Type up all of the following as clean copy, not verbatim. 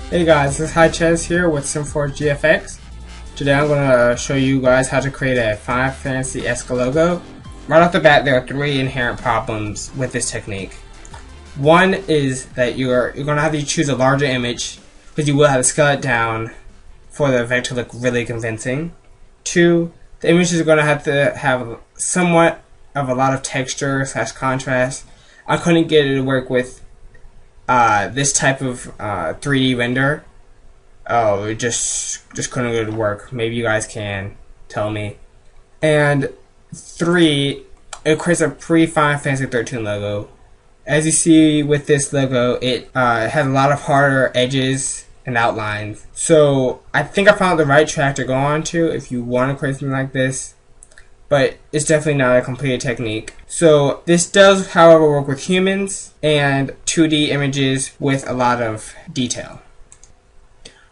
Hey guys, this is HiChess here with Sim4 GFX. Today I'm going to show you guys how to create a Final Fantasy-esque logo. Right off the bat, there are three inherent problems with this technique. One is that you're going to have to choose a larger image because you will have to scale it down for the effect to look really convincing. Two, the image is going to have somewhat of a lot of texture / contrast. I couldn't get it to work with this type of 3D render. Oh, it just couldn't get it to work. Maybe you guys can tell me. And three, it creates a pre-Final Fantasy 13 logo. As you see with this logo, it has a lot of harder edges and outlines. So I think I found the right track to go on to if you want to create something like this. But it's definitely not a completed technique. So this does, however, work with humans and 2D images with a lot of detail.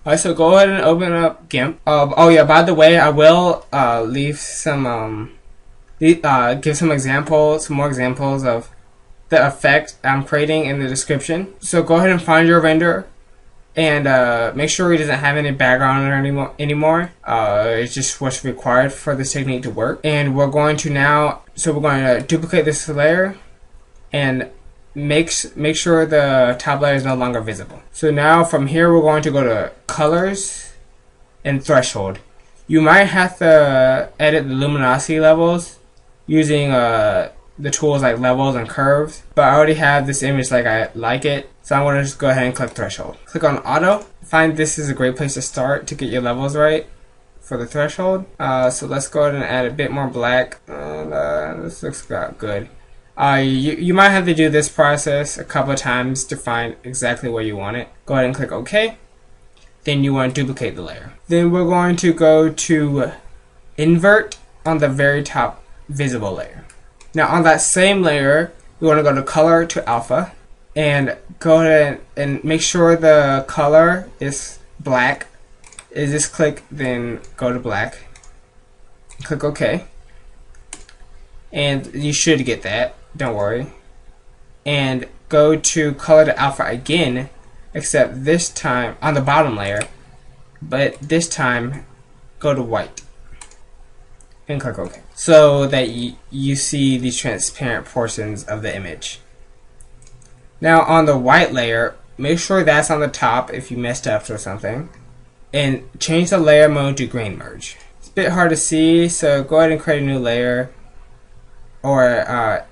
Alright, so go ahead and open up GIMP. Oh yeah, by the way, I will leave some give some more examples of the effect I'm creating in the description. So go ahead and find your render. And make sure it doesn't have any background anymore. It's just what's required for this technique to work. And we're going to duplicate this layer and make sure the top layer is no longer visible. So now from here we're going to go to colors and threshold. You might have to edit the luminosity levels using the tools like levels and curves, but I already have this image like I like it, so I'm going to just go ahead and click threshold. Click on auto. Find this is a great place to start to get your levels right for the threshold. So let's go ahead and add a bit more black, and this looks good. You might have to do this process a couple of times to find exactly where you want it. Go ahead and click OK. Then you want to duplicate the layer. Then we're going to go to invert on the very top visible layer. Now on that same layer, we want to go to color to alpha and go ahead and make sure the color is black. Is this click, then go to black. Click OK. And you should get that, don't worry. And go to color to alpha again, except this time on the bottom layer, but this time go to white. And click OK. So that you see these transparent portions of the image. Now on the white layer, make sure that's on the top if you messed up or something. And change the layer mode to grain merge. It's a bit hard to see, so go ahead and create a new layer. Or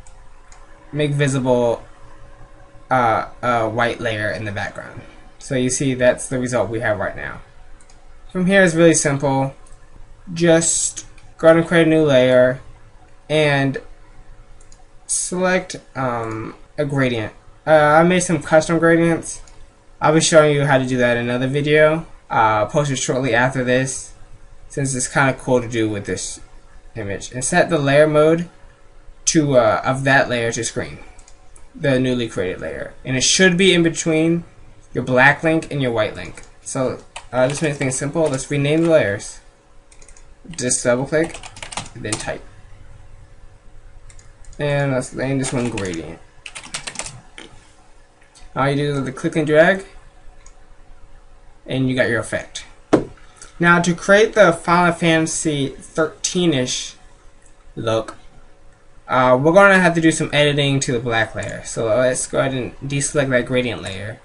make visible a white layer in the background. So you see that's the result we have right now. From here it's really simple. Just go ahead and create a new layer and select a gradient. I made some custom gradients. I'll be showing you how to do that in another video. Posted shortly after this, since it's kind of cool to do with this image. And set the layer mode to of that layer to screen, the newly created layer. And it should be in between your black link and your white link. So just make things simple. Let's rename the layers. Just double click and then type. And let's name this one gradient. All you do is the click and drag and you got your effect. Now to create the Final Fantasy 13-ish look, we're going to have to do some editing to the black layer. So let's go ahead and deselect that gradient layer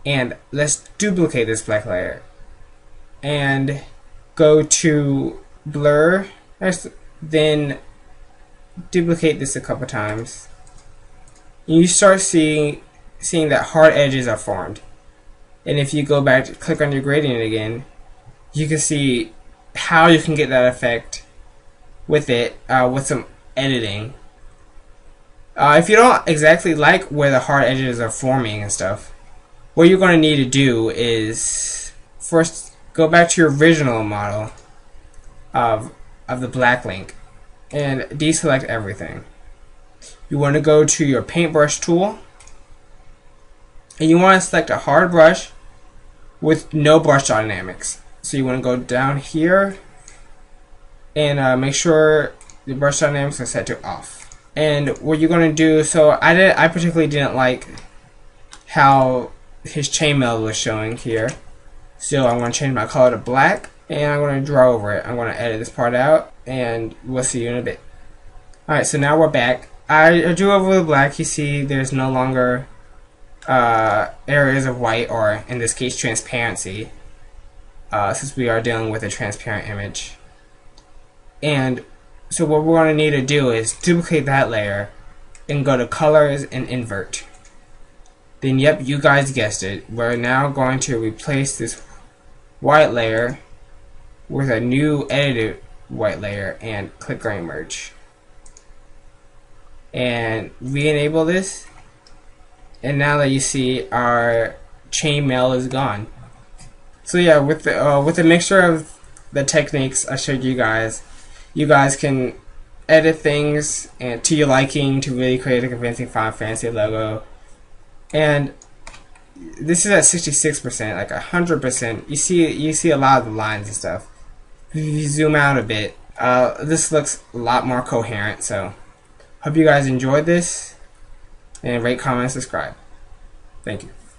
and let's duplicate this black layer and go to blur, then duplicate this a couple times. You start seeing that hard edges are formed. And if you go back to click on your gradient again, you can see how you can get that effect with it with some editing. If you don't exactly like where the hard edges are forming and stuff, what you're going to need to do is first go back to your original model of the black link and deselect everything. You want to go to your paintbrush tool and you want to select a hard brush with no brush dynamics. So you want to go down here and make sure the brush dynamics are set to off. And what you're going to do, so I particularly didn't like how his chainmail was showing here. So I'm going to change my color to black, and I'm going to draw over it. I'm going to edit this part out, and we'll see you in a bit. Alright, so now we're back. I drew over the black. You see there's no longer areas of white, or in this case transparency, since we are dealing with a transparent image. And so what we're going to need to do is duplicate that layer and go to colors and invert. Then yep, you guys guessed it, we're now going to replace this white layer with a new edited white layer and click grain merge. And re-enable this, and now that you see our chainmail is gone. So yeah, with the mixture of the techniques I showed you guys can edit things and to your liking to really create a convincing Final Fantasy logo. And this is at 66%, like 100%. You see a lot of the lines and stuff. If you zoom out a bit, this looks a lot more coherent. So hope you guys enjoyed this, and rate, comment, subscribe. Thank you.